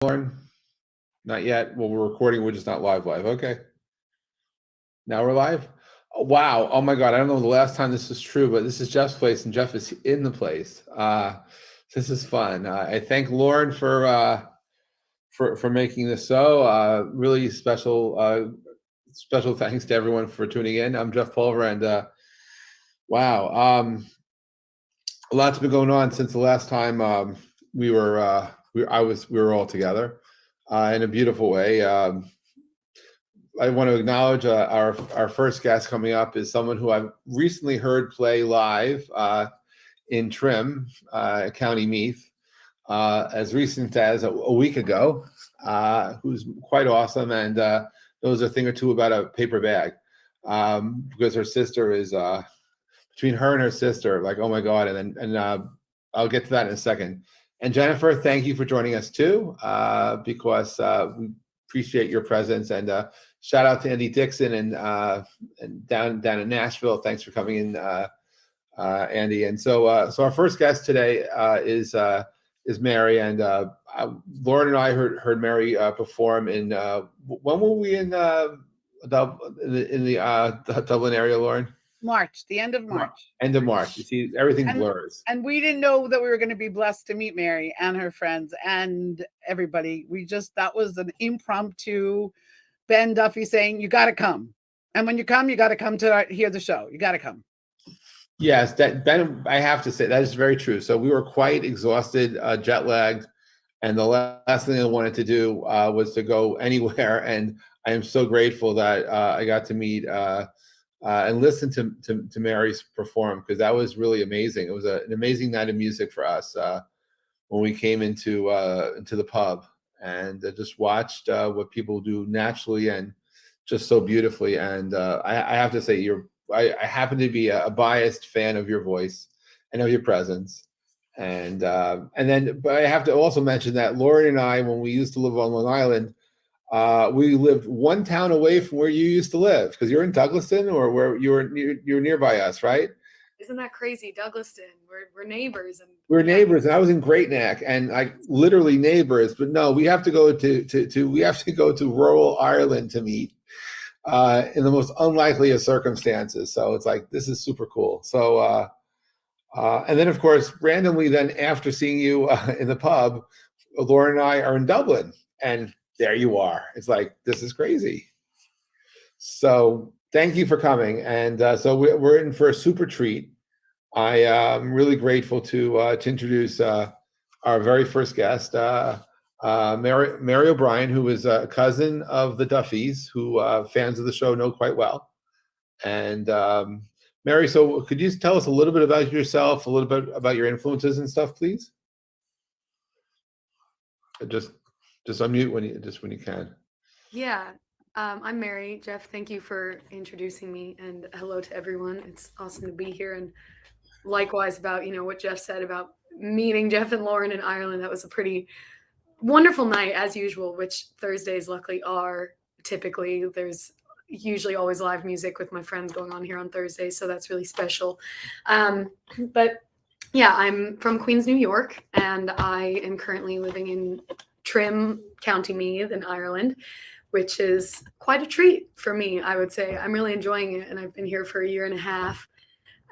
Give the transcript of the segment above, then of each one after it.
Lauren? Not yet. Well, we're recording. We're just not live. Okay. Now we're live. Oh, wow. Oh my God. I don't know the last time this was true, but this is Jeff's place, and Jeff is in the place. This is fun. I thank Lauren for making this so. Really special thanks to everyone for tuning in. I'm Jeff Pulver, and wow, a lot's been going on since the last time we were all together in a beautiful way. I want to acknowledge our first guest coming up is someone who I've recently heard play live in Trim, County Meath, as recent as a week ago, who's quite awesome and knows a thing or two about a paper bag, because her sister is between her and her sister, like, oh my God, and I'll get to that in a second. And Jennifer, thank you for joining us too, because we appreciate your presence, and shout out to Andy Dixon and down in Nashville. Thanks for coming in, Andy. And so our first guest today is Mary, and Lauren and I heard Mary perform in when were we in the Dublin area, Lauren? March, the end of March. End of March. You see, everything blurs. And we didn't know that we were going to be blessed to meet Mary and her friends and everybody. That was an impromptu Ben Duffy saying, you got to come. And when you come, you got to come to hear the show. You got to come. Yes, that Ben, I have to say, that is very true. So we were quite exhausted, jet lagged. And the last thing I wanted to do was to go anywhere. And I am so grateful that I got to meet and listen to Mary's perform, because that was really amazing. It was an amazing night of music for us when we came into the pub and just watched what people do naturally and just so beautifully. And I have to say, I happen to be a biased fan of your voice and of your presence. And then, but I have to also mention that Lauren and I, when we used to live on Long Island, we lived one town away from where you used to live, because you're in Douglaston, or where you're nearby us, right? Isn't that crazy? Douglaston, we're neighbors, and we're neighbors. And I was in Great Neck, and like literally neighbors. But no, we have to go to rural Ireland to meet in the most unlikely of circumstances. So it's like, this is super cool. So and then of course, randomly, then after seeing you in the pub, Lauren and I are in Dublin, and there you are. It's like, this is crazy. So thank you for coming. And so we're in for a super treat. I am really grateful to introduce our very first guest, Mary O'Brien, who is a cousin of the Duffys, who fans of the show know quite well. And Mary, so could you tell us a little bit about yourself, a little bit about your influences and stuff, please? Just unmute when you can. Yeah, I'm Mary. Jeff, thank you for introducing me, and hello to everyone. It's awesome to be here, and likewise about what Jeff said about meeting Jeff and Lauren in Ireland. That was a pretty wonderful night, as usual, which Thursdays luckily are. Typically, there's usually always live music with my friends going on here on Thursdays, so that's really special. But yeah, I'm from Queens, New York, and I am currently living in Trim, County Meath in Ireland, which is quite a treat for me, I would say. I'm really enjoying it, and I've been here for a year and a half.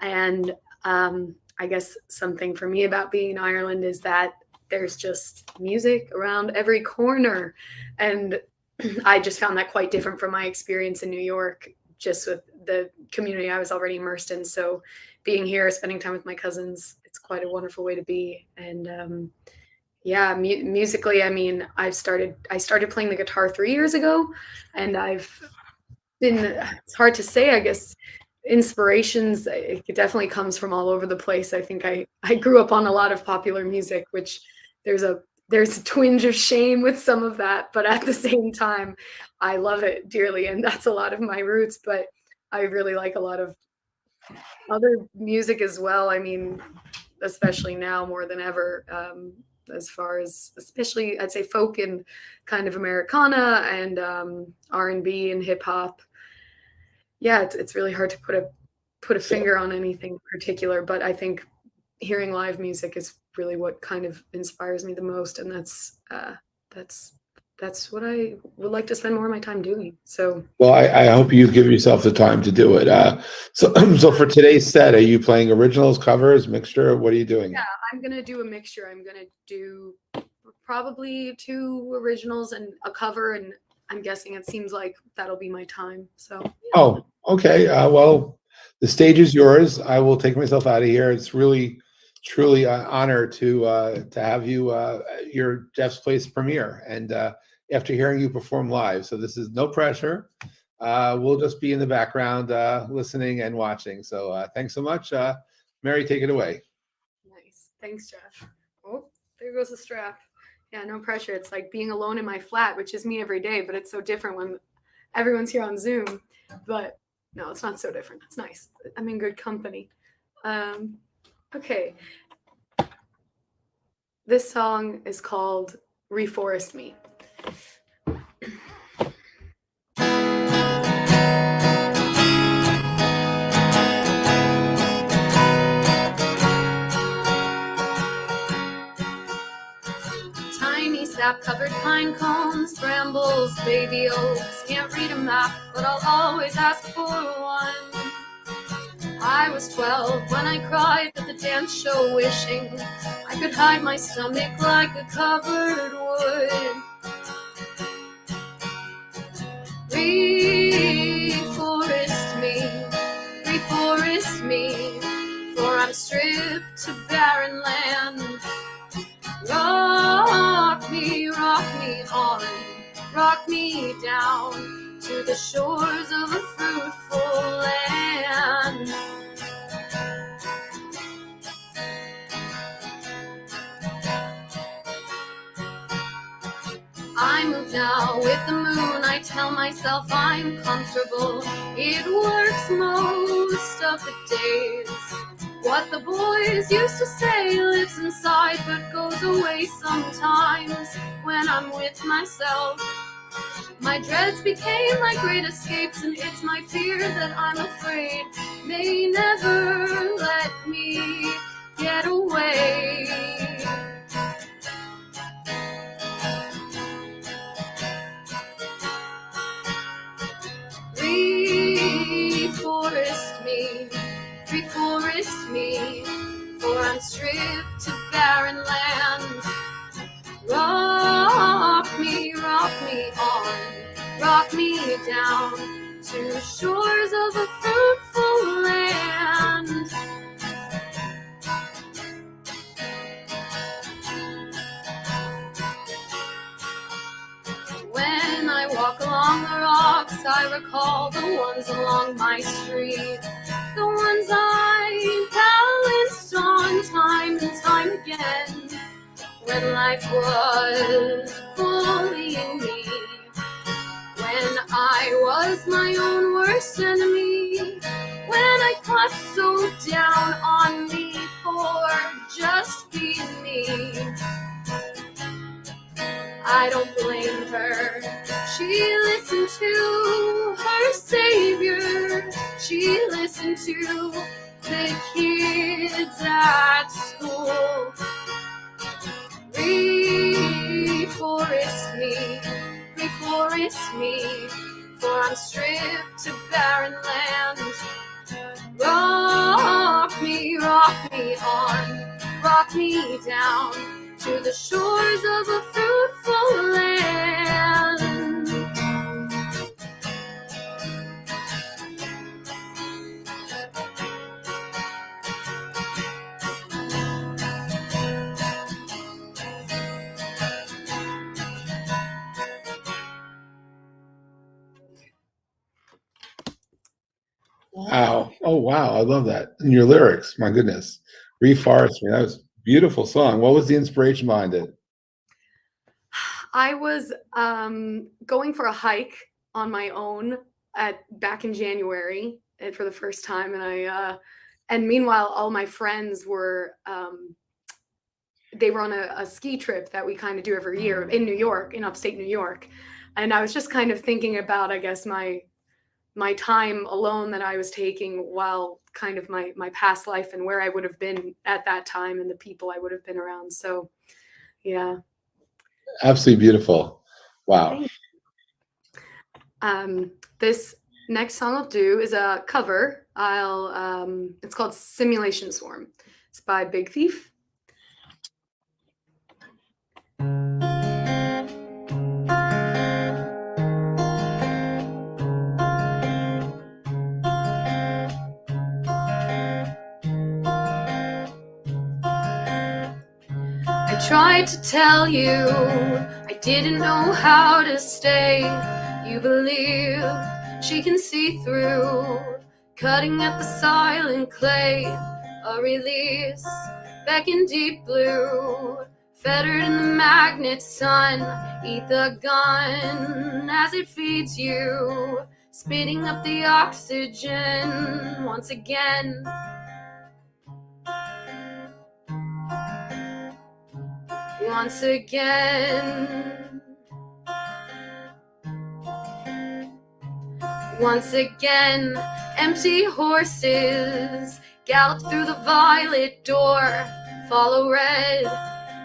And I guess something for me about being in Ireland is that there's just music around every corner. And I just found that quite different from my experience in New York, just with the community I was already immersed in. So being here, spending time with my cousins, it's quite a wonderful way to be. And yeah, musically, I mean, I started playing the guitar 3 years ago, and it's hard to say, I guess, inspirations, it definitely comes from all over the place. I think I grew up on a lot of popular music, which there's a twinge of shame with some of that, but at the same time, I love it dearly, and that's a lot of my roots. But I really like a lot of other music as well. I mean, especially now more than ever, as far as, especially I'd say folk and kind of Americana and R&B and hip hop. Yeah, it's really hard to put a finger on anything particular, but I think hearing live music is really what kind of inspires me the most, and that's that's what I would like to spend more of my time doing. So Well, I hope you give yourself the time to do it. So, so for today's set, are you playing originals, covers, mixture? What are you doing? yeah, I'm gonna do a mixture. I'm gonna do probably 2 originals and a cover, and I'm guessing it seems like that'll be my time. So Oh, okay. Well, the stage is yours. I will take myself out of here. It's really, truly an honor to have you your Jeff's Place premiere, and after hearing you perform live. So this is no pressure. We'll just be in the background listening and watching. So thanks so much. Mary, take it away. nice. Thanks, Jeff. Oh, there goes the strap. Yeah, no pressure. It's like being alone in my flat, which is me every day, but it's so different when everyone's here on Zoom. But no, it's not so different. It's nice. I'm in good company. Okay. This song is called Reforest Me. Tiny sap-covered pine cones, brambles, baby oaks. Can't read a map, but I'll always ask for one. I was 12 when I cried at the dance show, wishing I could hide my stomach like a covered wood. Reforest me, for I'm stripped to barren land. Rock me on, rock me down to the shores of a fruitful land. I move now with the moon, I tell myself I'm comfortable. It works most of the days. What the boys used to say lives inside but goes away sometimes when I'm with myself. My dreads became my great escapes, and it's my fear that I'm afraid may never let me get away. Reforest me, for I'm stripped to barren land. Rock me on, rock me down to the shores of a fruitful land. When I walk along the rocks, I recall the ones along my street, the ones I balanced on time and time again, when life was bullying me, when I was my own worst enemy, when I got so down on me for just being me. I don't blame her. She listened to her savior. She listened to the kids at school. Reforest me, for I'm stripped to barren land. Rock me on, rock me down to the shores of a fruitful land. Wow. Oh, wow. I love that. And your lyrics, my goodness. Reforest Me. That was a beautiful song. What was the inspiration behind it? I was going for a hike on my own back in January for the first time, and meanwhile all my friends were they were on a ski trip that we kind of do every year in New York, in upstate New York, and I was just kind of thinking about, I guess, my time alone that I was taking while kind of my past life and where I would have been at that time and the people I would have been around. So yeah. Absolutely beautiful. Wow. This next song I'll do is a cover. It's called Simulation Swarm. It's by Big Thief. I tried to tell you I didn't know how to stay. You believe she can see through, cutting at the silent clay. A release back in deep blue, fettered in the magnet sun. Eat the gun as it feeds you, spitting up the oxygen once again. Once again. Once again, empty horses gallop through the violet door, follow red,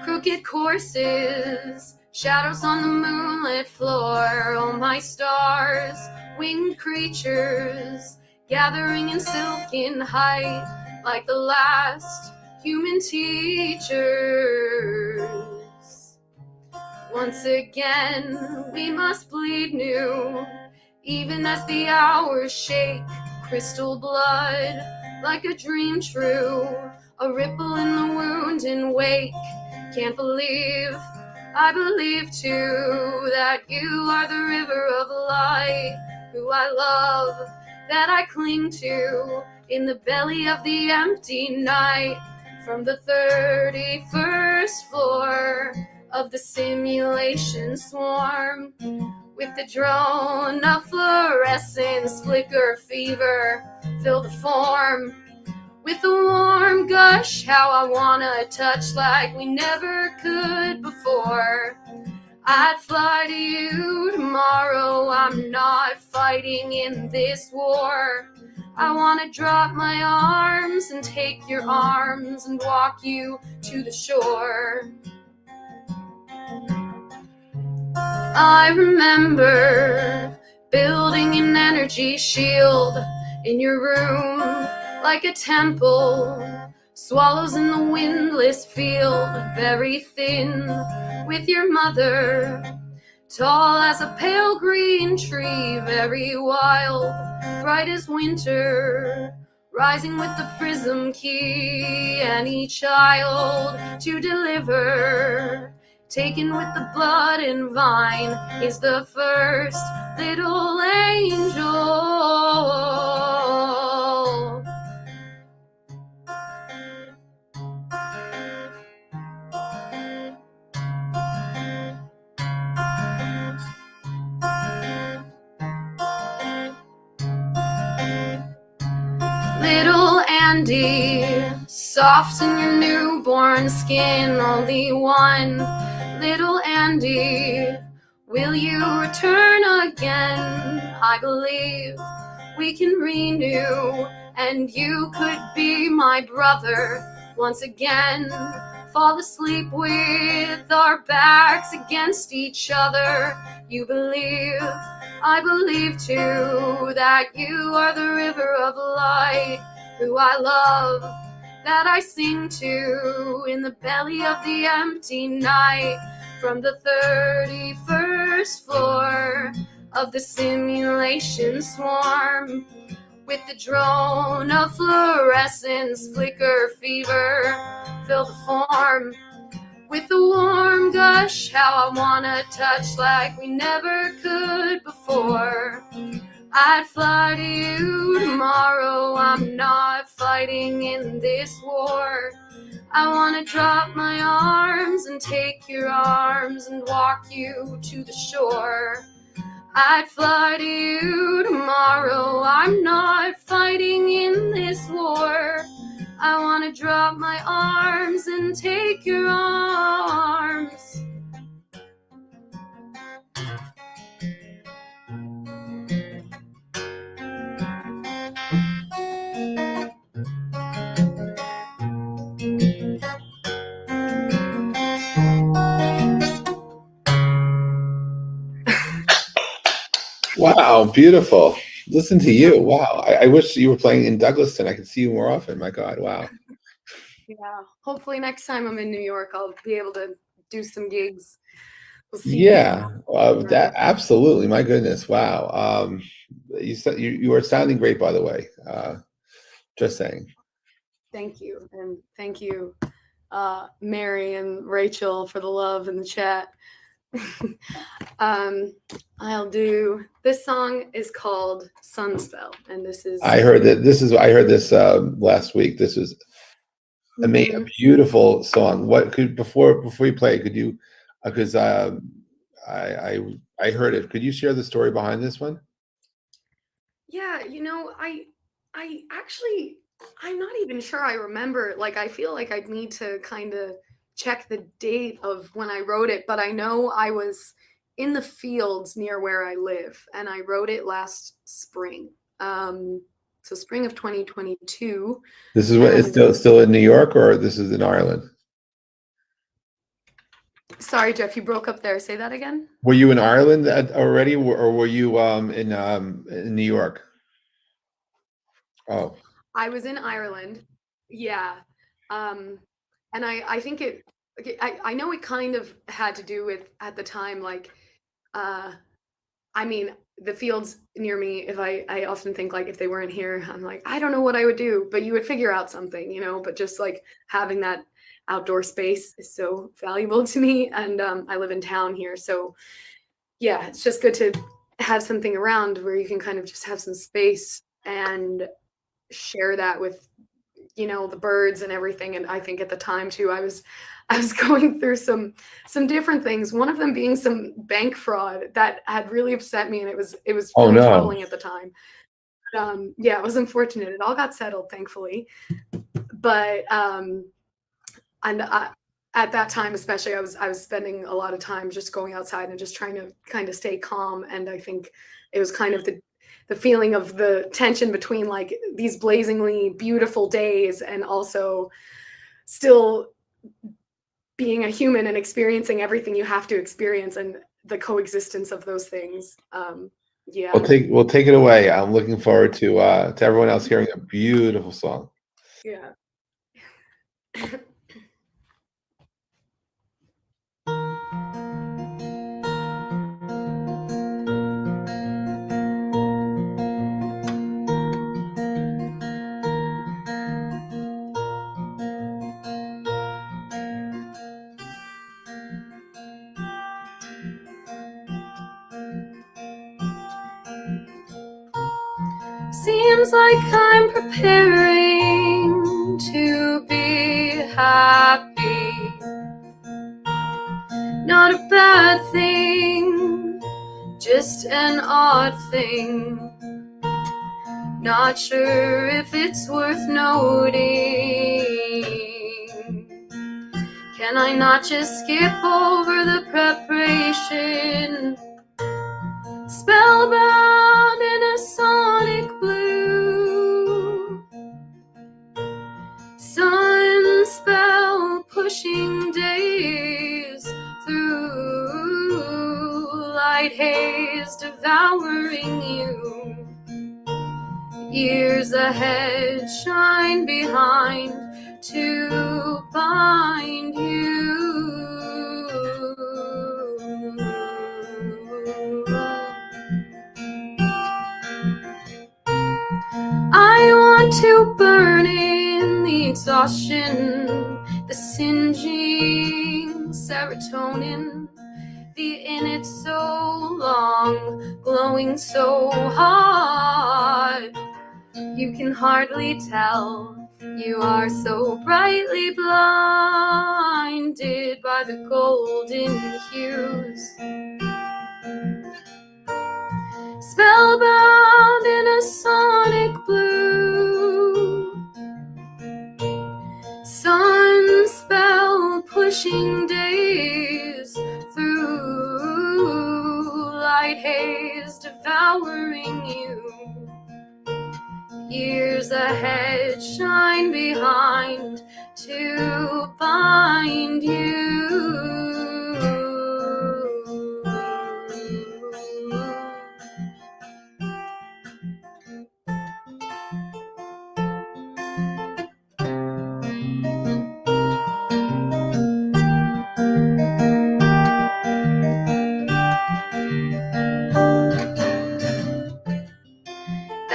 crooked courses, shadows on the moonlit floor. Oh, my stars, winged creatures, gathering in silken height, like the last human teachers. Once again, we must bleed new, even as the hours shake, crystal blood, like a dream true, a ripple in the wound and wake. Can't believe, I believe too, that you are the river of light, who I love, that I cling to, in the belly of the empty night, from the 31st floor of the simulation swarm. With the drone of fluorescence, flicker, fever, fill the form. With a warm gush, how I wanna touch like we never could before. I'd fly to you tomorrow, I'm not fighting in this war. I wanna drop my arms and take your arms and walk you to the shore. I remember building an energy shield in your room, like a temple, swallows in the windless field, very thin with your mother, tall as a pale green tree, very wild, bright as winter, rising with the prism key, any child to deliver, taken with the blood and vine, is the first little angel. Little Andy, soft in your newborn skin, only one. Little Andy, will you return again? I believe we can renew, and you could be my brother once again. Fall asleep with our backs against each other. You believe, I believe too, that you are the river of light, who I love, that I sing to, in the belly of the empty night, from the 31st floor of the simulation swarm. With the drone of fluorescence, flicker, fever, fill the form. With the warm gush, how I wanna touch like we never could before. I'd fly to you tomorrow, I'm not fighting in this war. I wanna drop my arms and take your arms and walk you to the shore. I'd fly to you tomorrow, I'm not fighting in this war. I wanna drop my arms and take your arms. Wow, beautiful. Listen to you. Wow. I wish you were playing in Douglaston. I could see you more often. My God. Wow. Yeah. Hopefully next time I'm in New York, I'll be able to do some gigs. We'll see. Yeah, that Right. absolutely. My goodness. Wow. You are sounding great, by the way. Just saying. Thank you. And thank you, Mary and Rachel, for the love in the chat. I'll do this song is called Sunspell, and this is I heard this last week. This was a Mhm. beautiful song. What could before you play, could you because I heard it. Could you share the story behind this one? Yeah, I actually I'm not even sure I remember. Like I feel like I'd need to kind of check the date of when I wrote it, but I know I was in the fields near where I live and I wrote it last spring. So spring of 2022. This is what it's And still in New York, or this is in Ireland? sorry, Jeff, you broke up there. Say that again. Were you in Ireland already, or were you in New York? Oh, I was in Ireland. Yeah. Um, and I think it, okay, I know it kind of had to do with at the time, like, uh, I mean, the fields near me, if I often think like if they weren't here, I'm like, I don't know what I would do, but you would figure out something, but just like having that outdoor space is so valuable to me. And I live in town here. So yeah, it's just good to have something around where you can kind of just have some space and share that with the birds and everything. And I think at the time too, I was going through some different things, one of them being some bank fraud that had really upset me, and it was oh really no. troubling at the time. Yeah, it was unfortunate. It all got settled, thankfully. But and at that time especially, I was spending a lot of time just going outside and just trying to kind of stay calm. And I think it was kind of the feeling of the tension between like these blazingly beautiful days and also still being a human and experiencing everything you have to experience, and the coexistence of those things. Yeah. We'll take it away. I'm looking forward to everyone else hearing a beautiful song. Yeah. Seems like I'm preparing to be happy. Not a bad thing, just an odd thing. Not sure if it's worth noting. Can I not just skip over the preparation? Spellbound in a sonic blue. Sunspell pushing days through. Light haze devouring you. Years ahead shine behind to bind you. I want to burn in the exhaustion, the singeing serotonin, the in it so long, glowing so hard. You can hardly tell, you are so brightly blinded by the golden hues. Spellbound in a sonic blue. Sunspell pushing days through. Light haze devouring you. Years ahead shine behind to bind you.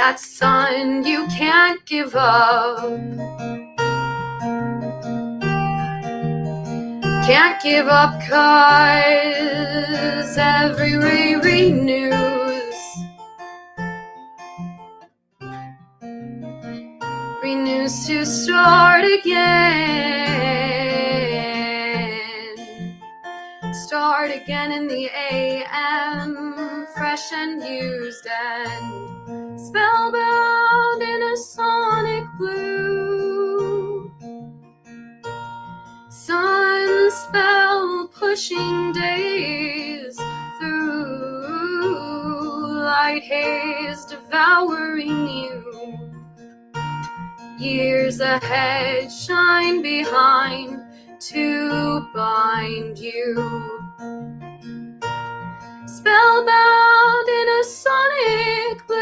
that sun you can't give up. Can't give up 'cause every ray renews to start again in the AM, fresh and used and spellbound in a sonic blue. Sun spell pushing days through, light haze devouring you. Years ahead shine behind to bind you. Spellbound in a sonic blue.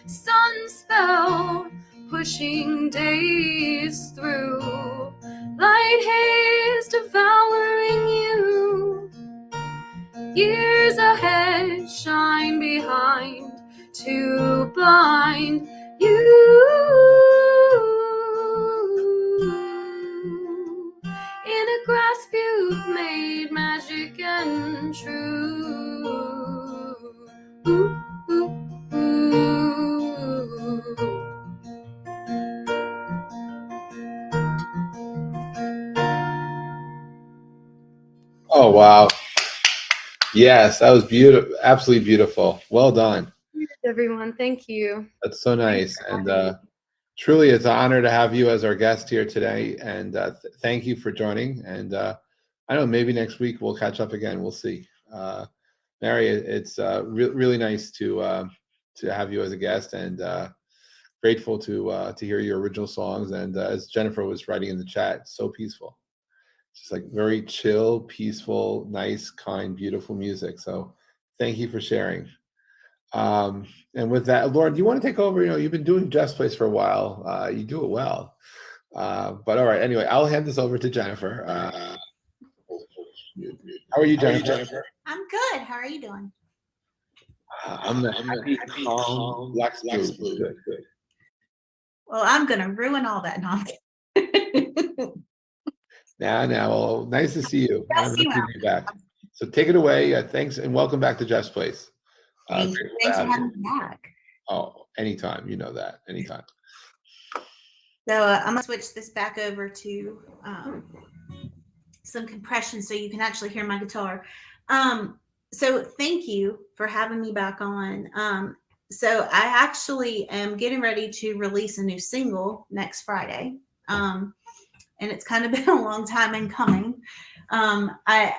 Sun spell pushing days through, light haze devouring you. Years ahead shine behind to bind you. In a grasp you've made magic and true. Ooh, ooh, ooh. Oh, wow. Yes, that was beautiful. Absolutely beautiful. Well done. Everyone, thank you. That's so nice. And truly, it's an honor to have you as our guest here today. And thank you for joining. And I don't know, maybe next week we'll catch up again. We'll see. Mary, it's really nice to have you as a guest, and grateful to hear your original songs. And as Jennifer was writing in the chat, so peaceful. Just like very chill, peaceful, nice, kind, beautiful music. So thank you for sharing. And with that, Lauren, do you want to take over? You know, you've been doing Jeff's Place for a while. You do it well. But all right, anyway, I'll hand this over to Jennifer. How are you, Jennifer? I'm good. How are you doing? I'm the happy, calm, black blue. Good. Well, I'm going to ruin all that nonsense. Now, well, nice to see you. Yes, I'm happy you to are. be back. So take it away. Thanks, and welcome back to Jeff's Place. Thanks Grateful to for have having you. me back. Oh, anytime. You know that. Anytime. So I'm going to switch this back over to some compression so you can actually hear my guitar. So thank you for having me back on. So I actually am getting ready to release a new single next Friday. And it's kind of been a long time in coming. At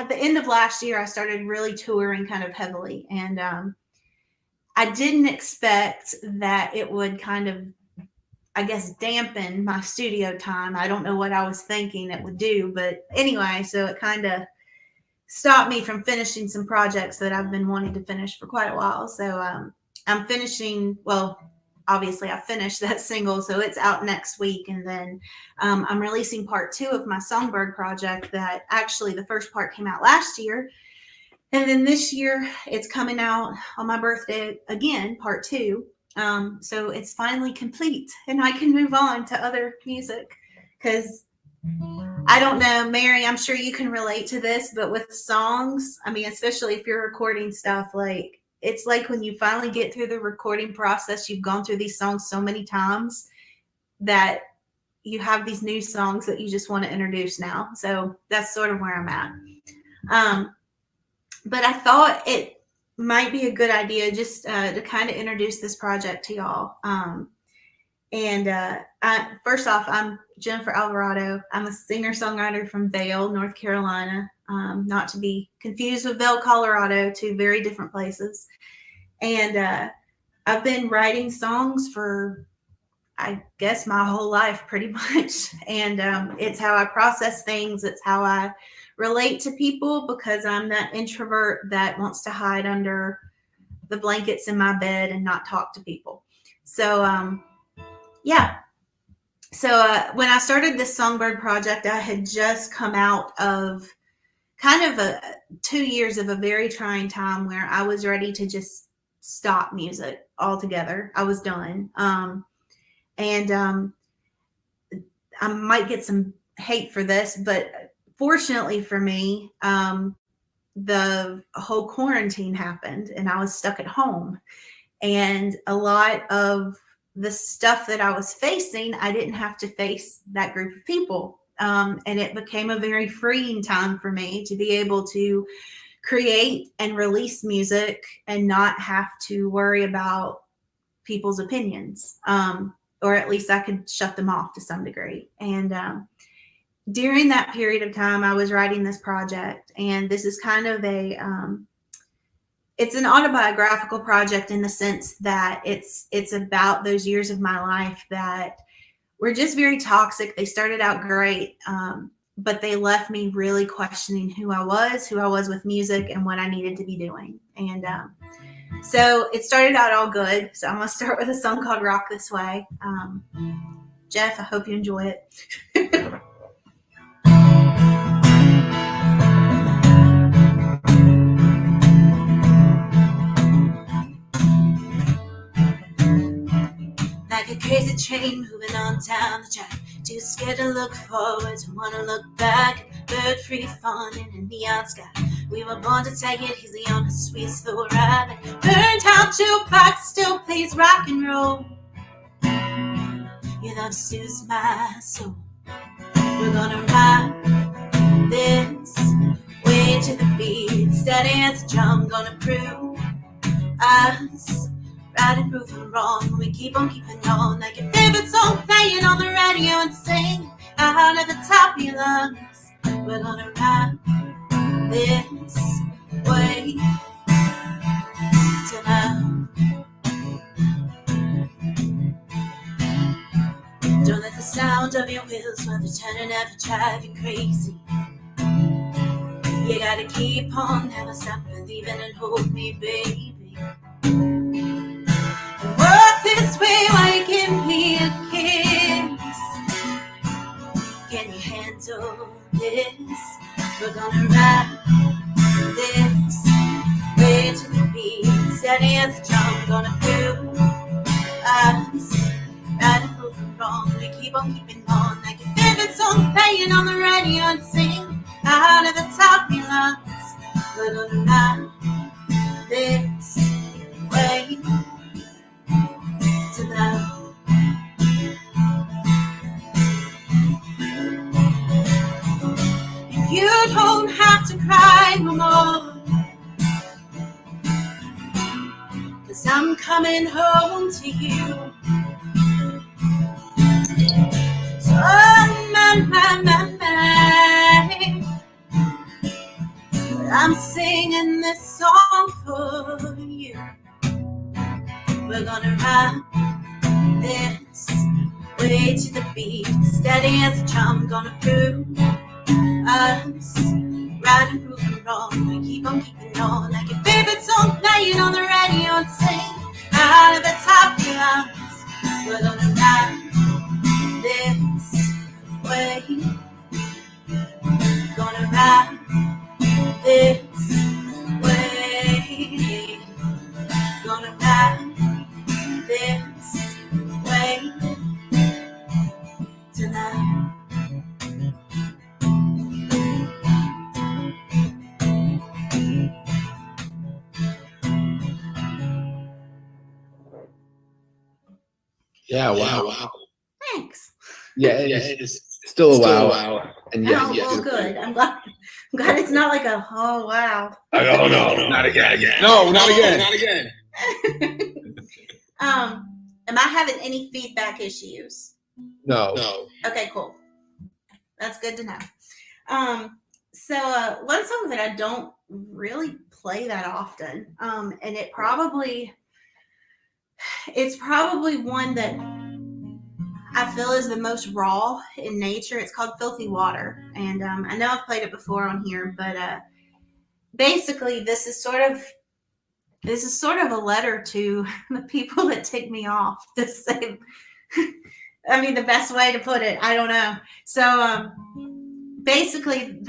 the end of last year, I started really touring kind of heavily, and I didn't expect that it would kind of, I guess, dampen my studio time. I don't know what I was thinking it would do, but anyway, so it kind of stopped me from finishing some projects that I've been wanting to finish for quite a while. So I'm finishing, well, obviously I finished that single, so it's out next week. And then I'm releasing part 2 of my Songbird project that actually the first part came out last year. And then this year it's coming out on my birthday again, part 2. So it's finally complete and I can move on to other music, because I don't know, Mary, I'm sure you can relate to this, but with songs, I mean, especially if you're recording stuff, like it's like when you finally get through the recording process, you've gone through these songs so many times that you have these new songs that you just want to introduce now. So that's sort of where I'm at. But I thought it might be a good idea just to kind of introduce this project to y'all. First off, I'm Jennifer Alvarado. I'm a singer-songwriter from Vail, North Carolina, not to be confused with Vail, Colorado, two very different places. And I've been writing songs for, I guess, my whole life pretty much. And it's how I process things. It's how I relate to people, because I'm that introvert that wants to hide under the blankets in my bed and not talk to people. So, yeah. So when I started this Songbird project, I had just come out of kind of 2 years of a very trying time where I was ready to just stop music altogether. I was done. And I might get some hate for this, but fortunately for me, the whole quarantine happened and I was stuck at home. And a lot of the stuff that I was facing, I didn't have to face that group of people. And it became a very freeing time for me to be able to create and release music and not have to worry about people's opinions. Or at least I could shut them off to some degree. And during that period of time, I was writing this project, and this is kind of it's an autobiographical project in the sense that it's about those years of my life that were just very toxic. They started out great, but they left me really questioning who I was with music, and what I needed to be doing. And so it started out all good. So I'm going to start with a song called Rock This Way. Jeff, I hope you enjoy it. Like a crazy train moving on down the track, too scared to look forward, to want to look back. Bird free falling in a neon sky. We were born to take it easy on a sweet slow ride. Burned out jukebox still plays rock and roll. Your love soothes my soul. We're gonna ride this way to the beat, steady as a drum. Gonna prove us right and proving wrong. We keep on keeping on, like your favorite song playing on the radio, and sing out at the top of your lungs. We're gonna ride this way tonight. Don't let the sound of your wheels while they're turning ever drive you crazy. You gotta keep on, never stop believing, and hold me, baby. Walk this way while you give me a kiss. Can you handle this? We're gonna ride this way to the beat, steady as a drum. Gonna prove us right and moving wrong. We keep on keeping on, like your favorite song playing on the radio, and sing out at the top of your lungs. We're gonna ride this way tonight. You don't have to cry no more, 'cause I'm coming home to you. So I'm singing this song for you. We're gonna ride this way to the beat, steady as a drum. Gonna prove us right and proving wrong. We keep on keeping on, like your favorite song playing on the radio, and sing out of the top of your lungs. We're gonna ride this way. Gonna ride this way. Gonna ride this way tonight. Yeah, wow. Thanks. Yeah, it's still a wow. And yes, Oh, yes. well, good. I'm glad it's not like a oh wow. Oh, no, not again. No, not again. Not again. Am I having any feedback issues? No. Okay, cool. That's good to know. So one song that I don't really play that often, and it's probably one that I feel is the most raw in nature. It's called Filthy Water. And I know I've played it before on here, but basically this is sort of a letter to the people that tick me off, to say, I mean, the best way to put it, I don't know. So basically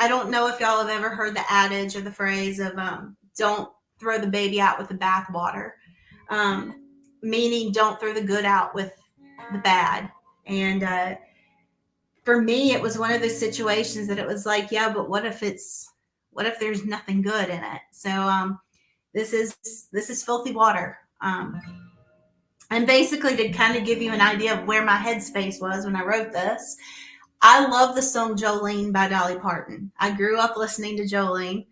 I don't know if y'all have ever heard the adage or the phrase of don't throw the baby out with the bathwater, meaning don't throw the good out with the bad. And for me, it was one of those situations that it was like, yeah, but what if there's nothing good in it? So this is filthy water. And basically, to kind of give you an idea of where my headspace was when I wrote this, I love the song Jolene by Dolly Parton. I grew up listening to Jolene.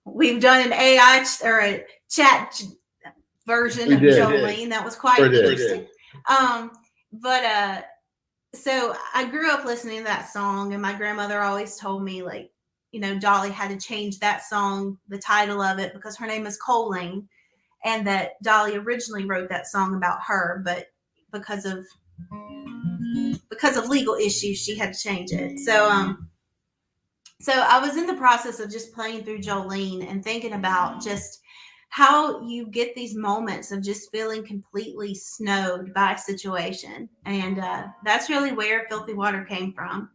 We've done an AI or a chat version of Jolene. That was quite interesting. So I grew up listening to that song, and my grandmother always told me, like, you know, Dolly had to change that song, the title of it, because her name is Colleen, and that Dolly originally wrote that song about her, but because of legal issues, she had to change it. So I was in the process of just playing through Jolene and thinking about just how you get these moments of just feeling completely snowed by a situation. And that's really where Filthy Water came from.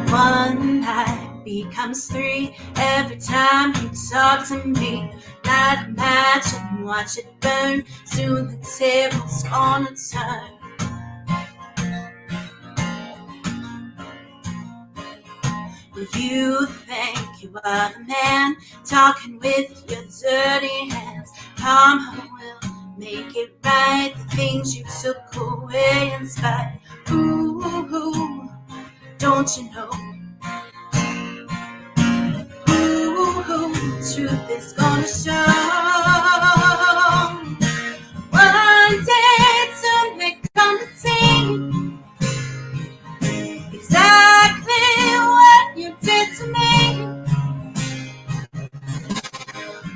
One night becomes three every time you talk to me. Light a match and watch it burn. Soon the table's gonna turn. Well, you think you are the man, talking with your dirty hands. Karma will make it right. The things you took away in spite. Ooh, don't you know? Ooh, truth is gonna show. One day soon they come to see exactly what you did to me.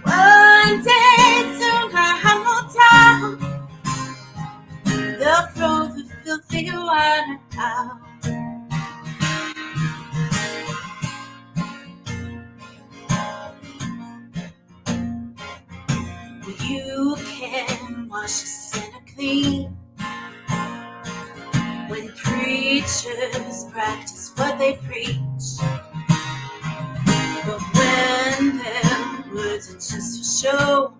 One day soon I have no time. They'll throw the filthy water out. You can wash the sinner clean when preachers practice what they preach. But when their words are just for show,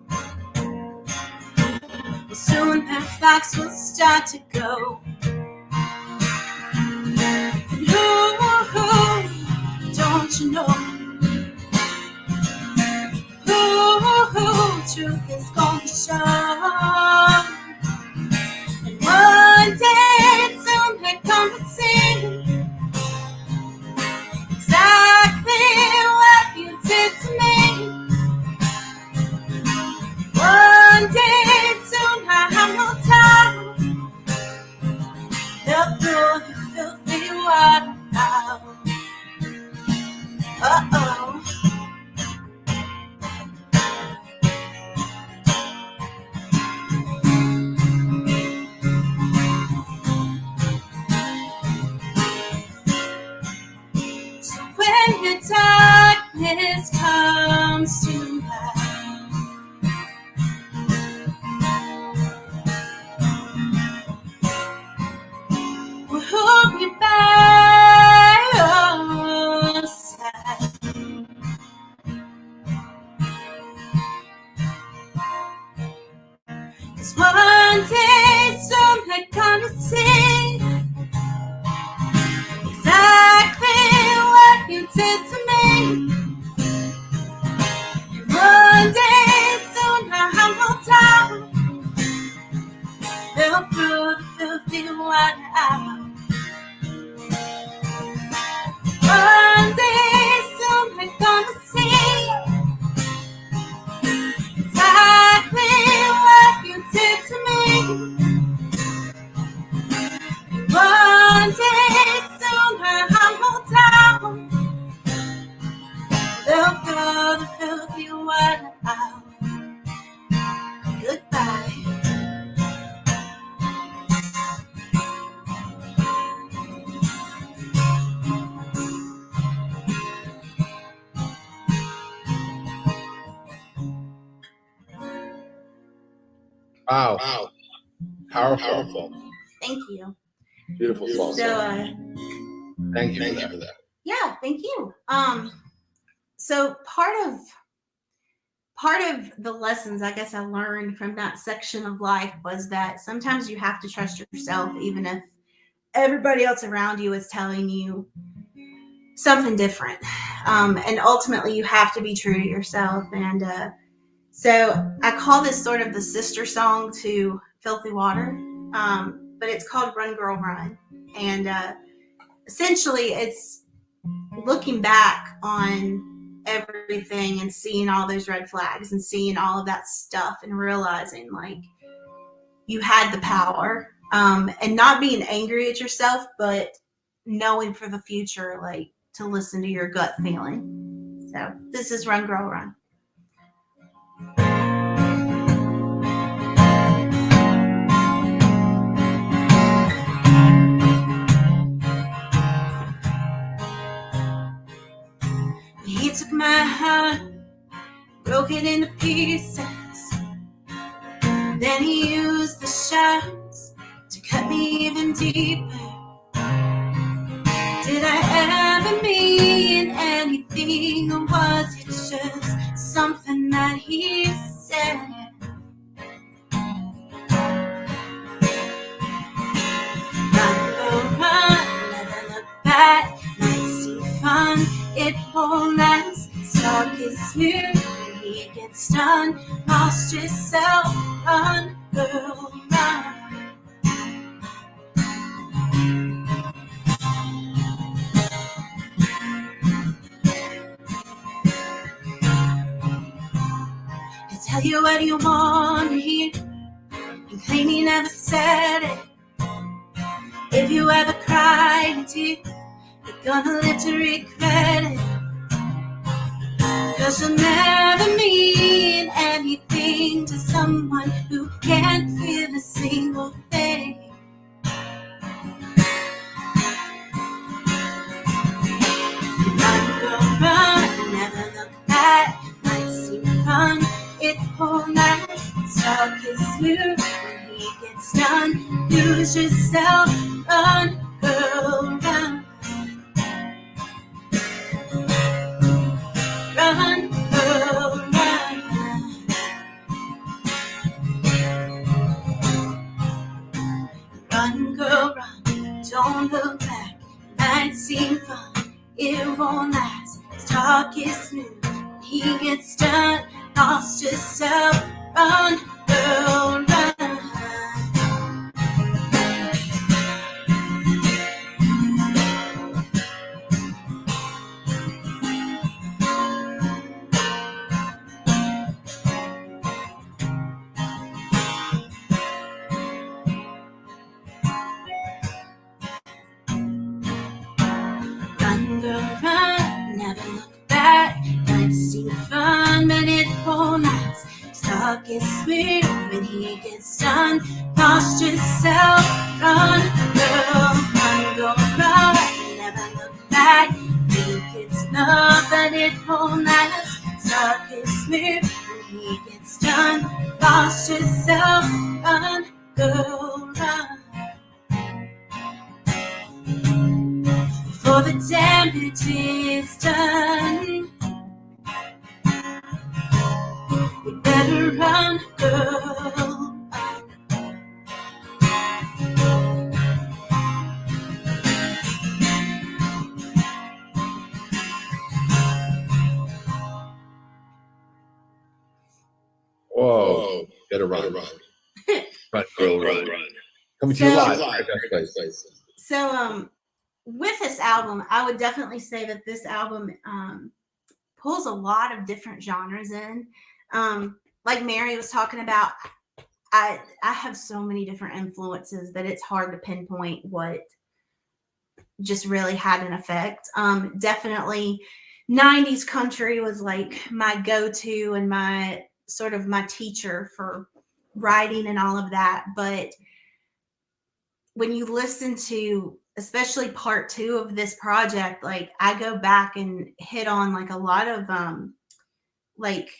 well, soon their facts will start to go. And don't you know? Truth is gonna show. And one day soon they're gonna see exactly what you did to me. One day soon I have no time. They'll throw the filthy water out. Uh-oh. When your darkness comes to light, well, who'll be by your side? 'Cause one day soon they're gonna see exactly what you did to me. And one day soon I have no time. They'll throw the filthy water out. One day soon they're gonna see exactly what you did to me. Wow. Wow. Powerful. Thank you. Beautiful song. So, Thank you Thank for you that. for that. yeah, thank you. So part of the lessons I guess I learned from that section of life was that sometimes you have to trust yourself, even if everybody else around you is telling you something different. And ultimately, you have to be true to yourself. And so I call this sort of the sister song to Filthy Water, but it's called Run Girl Run. And essentially, it's looking back on everything and seeing all those red flags and seeing all of that stuff and realizing like you had the power, and not being angry at yourself, but knowing for the future, like to listen to your gut feeling. So this is Run Girl Run. He took my heart, broke it into pieces. Then he used the shards to cut me even deeper. Did I ever mean anything, or was it just something that he said? Run, go run, never look back. Might seem fun, it won't last. Talk is smooth when he gets done. Lost yourself, run, girl, run. I tell you what you want to hear, and claim you never said it. If you ever cried a tear, you're gonna live to regret it. 'Cause you'll never mean anything to someone who can't feel a single thing. Run, go run, never look back. Might seem fun, it won't last. Talk is smooth when he gets done. Lose yourself, run, girl, run. Run, girl, run. Run, girl, run. Don't look back. Might seem fun, it won't last. Talk is smooth when he gets done. Lost yourself, run, girl, run. Run, girl, run, never look back. Might seem fun, but it won't last. Talk is sweet when he gets done. Lost yourself, run, girl, run, go run. Never look back. Think it's love, but it won't last. Talk is sweet when he gets done. Lost yourself, run, girl, run. Before the damage is done, you better run, girl. Whoa. Better run. Run, girl, run. Coming to you So- live. Best place. So, with this album, I would definitely say that this album pulls a lot of different genres in. Like Mary was talking about, I have so many different influences that it's hard to pinpoint what just really had an effect. Definitely 90s country was like my go-to and my sort of my teacher for writing and all of that. But when you listen to especially part 2 of this project, like I go back and hit on like a lot of like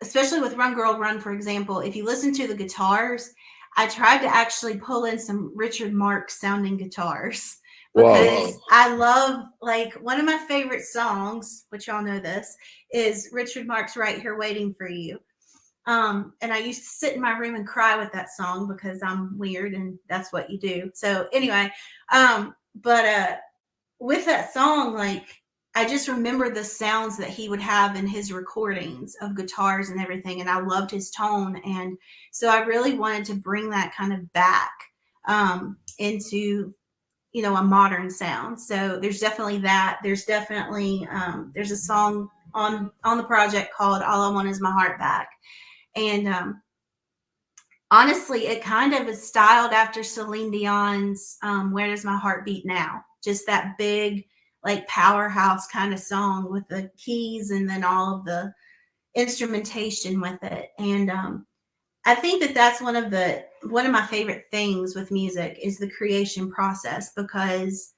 especially with Run Girl Run, for example, if you listen to the guitars, I tried to actually pull in some Richard Marx sounding guitars because I love, like, one of my favorite songs, which y'all know this, is Richard Marx Right Here Waiting for You. And I used to sit in my room and cry with that song because I'm weird and that's what you do. So anyway, but with that song, like, I just remember the sounds that he would have in his recordings of guitars and everything. And I loved his tone. And so I really wanted to bring that kind of back into, you know, a modern sound. So there's definitely that. There's definitely, there's a song on the project called All I Want Is My Heart Back. And honestly, it kind of is styled after Celine Dion's Where Does My Heart Beat Now? Just that big, like, powerhouse kind of song with the keys and then all of the instrumentation with it. And I think that that's one of my favorite things with music is the creation process, because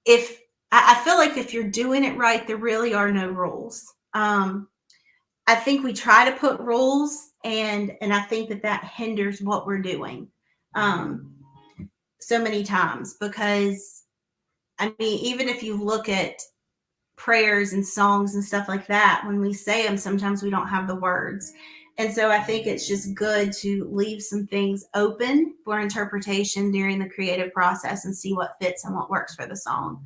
if I feel like if you're doing it right, there really are no rules. I think we try to put rules, and I think that hinders what we're doing so many times, because I mean, even if you look at prayers and songs and stuff like that, when we say them, sometimes we don't have the words. And so I think it's just good to leave some things open for interpretation during the creative process and see what fits and what works for the song.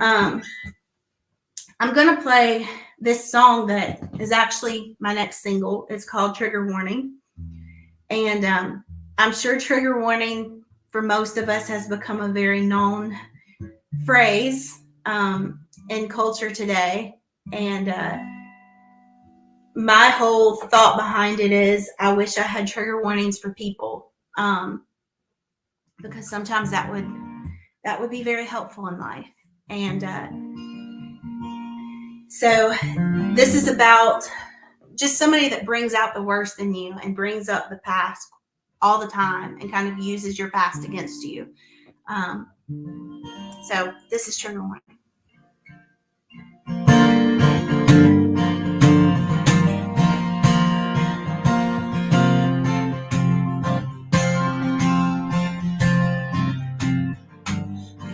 I'm going to play this song that is actually my next single. It's called Trigger Warning. And I'm sure trigger warning for most of us has become a very known phrase in culture today. And my whole thought behind it is I wish I had trigger warnings for people, because sometimes that would be very helpful in life. And so this is about just somebody that brings out the worst in you and brings up the past all the time and kind of uses your past against you. So this is trigger warning.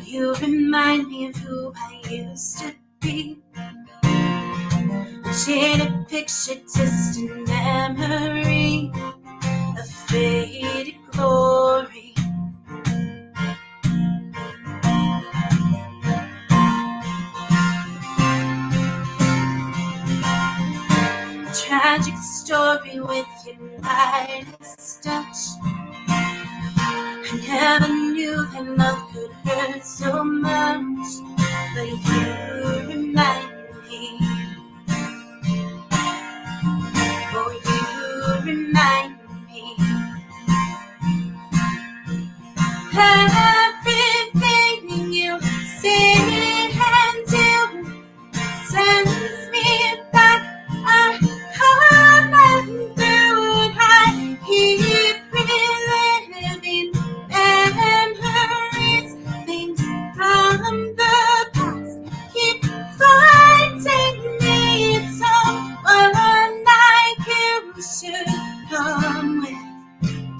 You remind me of who I used to be. Shade a picture, distant memory, a faded glory. A tragic story with your lightest touch. I never knew that love could hurt so much, but you remind me. Oh, you remind me. Everything you say and do sends me back. I come through and I keep reliving memories, things from the past keep fighting me. Someone like you should come with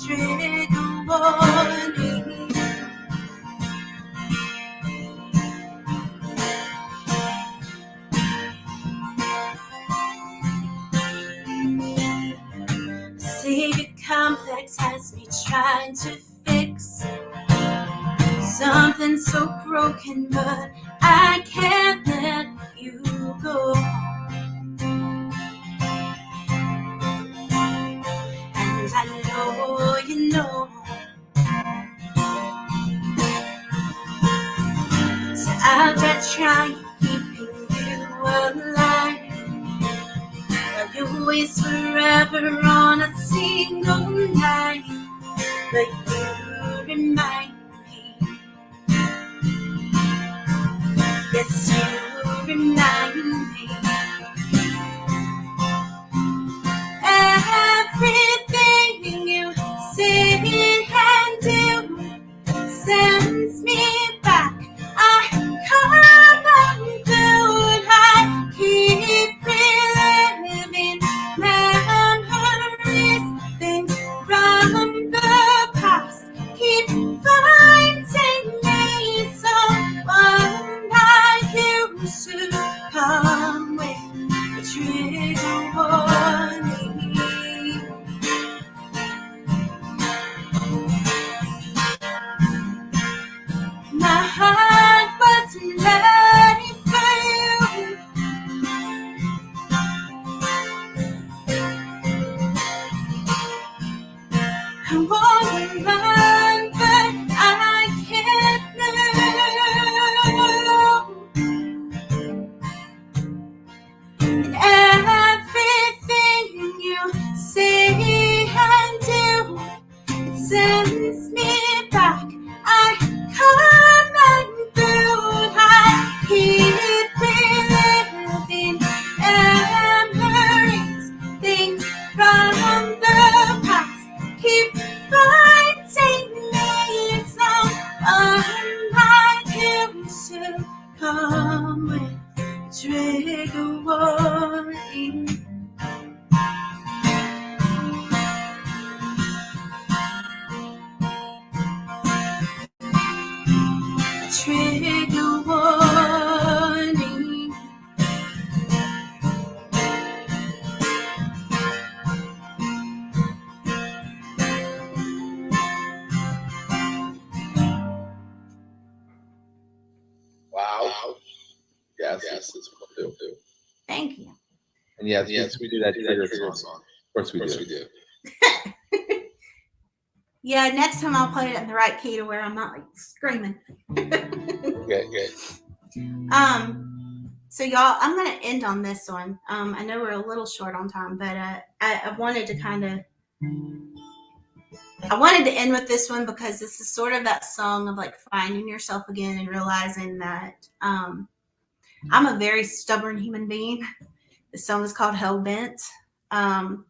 trigger warning. Savior complex has me trying to fix something so broken, but I can't let you go. And I know you know. So I'll just try keeping you alive. You waste forever on a single night, but you remind me. Yes, you remind me. Everything you say and do sends me back. I come undone. I keep reliving I wanna run, but I can't move. And everything you say and do, it sends me back. I come unglued. I keep reliving memories, things from the past. Keep fighting me, so my tears should come with trigger warning. Trigger warning. Wow. Yes, this is what we'll do. Thank you. And yes, we do that trigger song. Of course we do. Yeah, next time I'll play it in the right key to where I'm not like screaming. Okay. So y'all, I'm gonna end on this one. I know we're a little short on time, but I wanted to end with this one because this is sort of that song of like finding yourself again and realizing that I'm a very stubborn human being. The song is called Hell Bent. And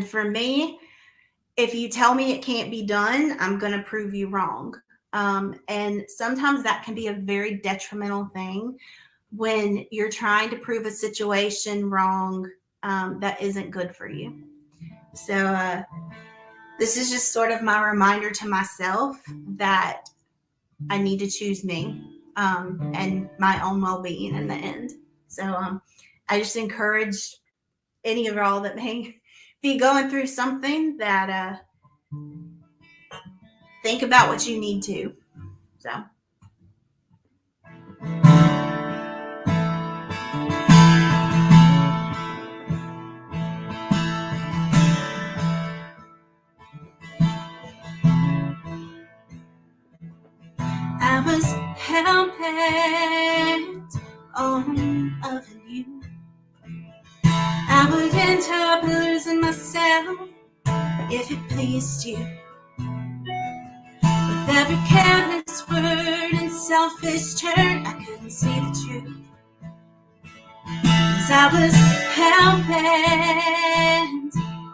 for me, if you tell me it can't be done, I'm going to prove you wrong. And sometimes that can be a very detrimental thing when you're trying to prove a situation wrong that isn't good for you. So this is just sort of my reminder to myself that I need to choose me and my own well-being in the end. So I just encourage any of y'all that may be going through something that think about what you need to. So. I was hell-bent on loving you. I would end up losing myself if it pleased you. With every careless word and selfish turn, I couldn't see the truth. 'Cause I was hell-bent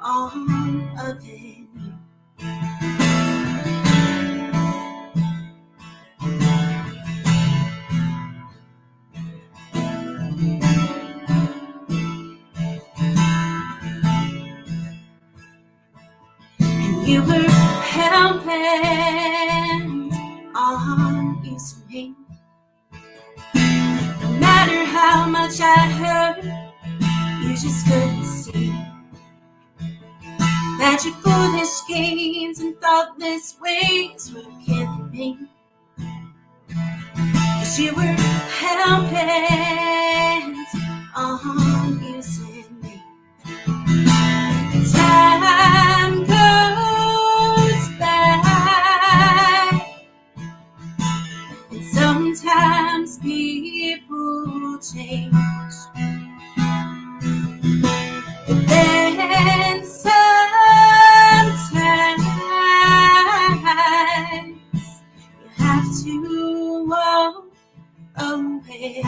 on loving you. You were hell-bent on using me. No matter how much I hurt, you just couldn't see that your foolish games and thoughtless ways were killing me. 'Cause you were hell-bent on using me. Time goes by, and sometimes people change, but then sometimes you have to walk away.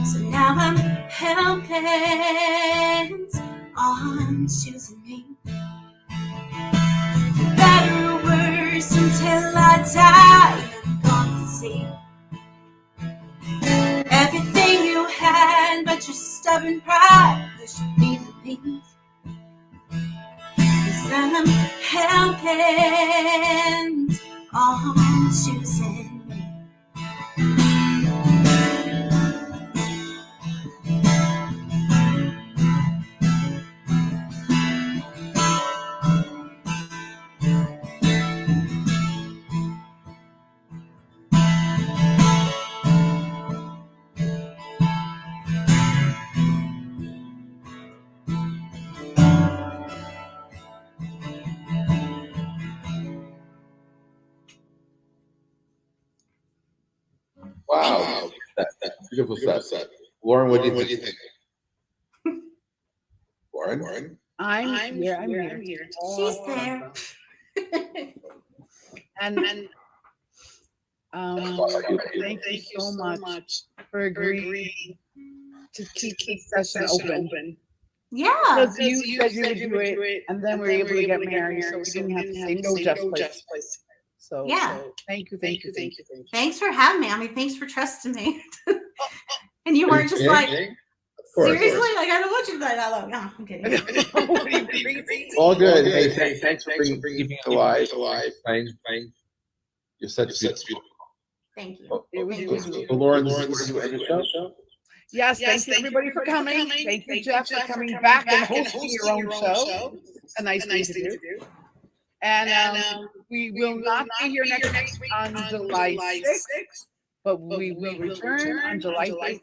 So now I'm hell-bent on choosing me. For better or worse, until I die, I'm gonna see everything you had, but your stubborn pride pushed me to leave. 'Cause I'm hell-bent on choosing me. Beautiful set. Lauren, what do you think? Lauren? I'm here. She's there. And thank you so much for agreeing to keep this session open. Yeah. Because you said you would do it, and then we were able to get married, so we didn't have to say no Jeff's place. So Yeah. thank you. Thanks for having me. I mean, thanks for trusting me. And you weren't just like, seriously? Like, I don't want you to be like, I love you. No, I'm kidding. All good. Hey, thanks for keeping it alive. Fine. You're such beautiful. Thank you. It was beautiful. So Lauren, this is where you end the show? Yes, thank you everybody for coming. Thank you, Jeff, for coming back and hosting your own show. A nice thing to do. And we will not be here next week on July 6th, but we will return on July 13th.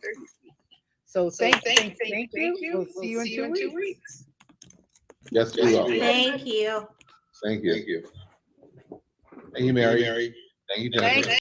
So thank you. We'll see you in 2 weeks. Yes, we will. Thank you. Thank you. Thank you, Mary. Thank you, Jennifer.